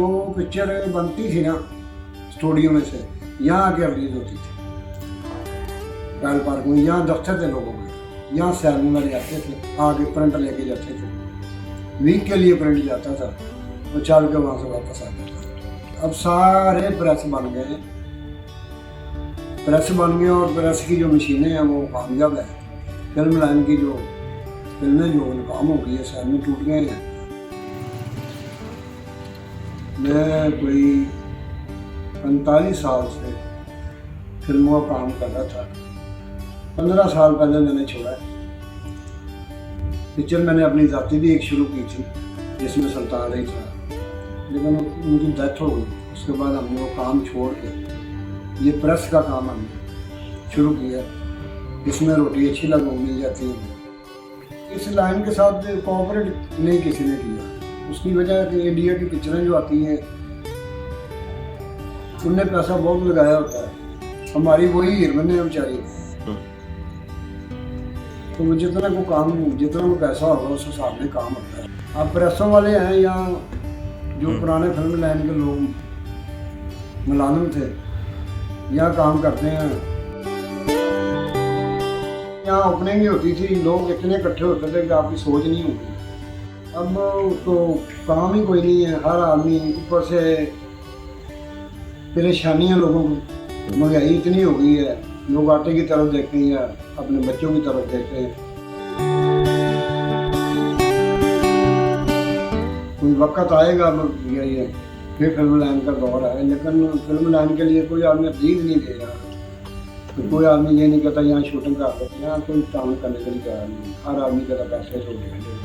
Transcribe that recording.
जो पिक्चर बनती थी ना स्टूडियो में से, यहाँ आके रिलीज होती थी रॉयल पार्क में। यहाँ दफ्तर थे लोगों के, यहाँ सैलून वाले आते थे, आके प्रिंट लेके जाते थे। वीक के लिए प्रिंट जाता था, वो चल के वहाँ से वापस आ जाता था। अब सारे प्रेस बन गए, और प्रेस की जो मशीनें हैं वो कामयाब है। फिल्म लाइन की जो फिल्में जो काम हो गई है, सैलून टूट गए हैं। मैं कोई 45 साल से फिल्मों का काम कर रहा था। 15 साल पहले मैंने छोड़ा है। पिक्चर मैंने अपनी जाती भी एक शुरू की थी जिसमें सुल्तान रही था, लेकिन उनकी डेथ हो गई। उसके बाद हमने वो काम छोड़ के ये प्रेस का काम हमने शुरू किया, इसमें रोटी अच्छी मिल जाती है। इस लाइन के साथ कोऑपरेट नहीं किसी ने किया। उसकी वजह है कि इंडिया की पिक्चरें जो आती हैं उनने पैसा बहुत लगाया होता है, हमारी वही हीरोइन है बेचारी। तो वो जितना वो पैसा होगा उस हिसाब में काम होता है। अब प्रेसों वाले हैं या जो पुराने फिल्म लाइन के लोग मुलाजिम थे यहाँ काम करते हैं। यहाँ ओपनिंग ही होती थी, लोग इतने इकट्ठे होते थे कि आपकी सोच नहीं होती। अब तो काम ही कोई नहीं है, हर आदमी, ऊपर से परेशानियाँ लोगों को, महंगाई इतनी हो गई है, लोग आटे की तरफ देखते हैं या अपने बच्चों की तरफ देखते हैं। कोई वक्त आएगा ये फिर फिल्म लाइन का दौर है, लेकिन फिल्म लाइन के लिए कोई आदमी प्लीज नहीं दे रहा। तो कोई आदमी ये नहीं कहता यहाँ शूटिंग कर सकते, यहाँ कोई काम करने के लिए तैयार नहीं। हर आदमी कहता पैसे छोड़ देंगे।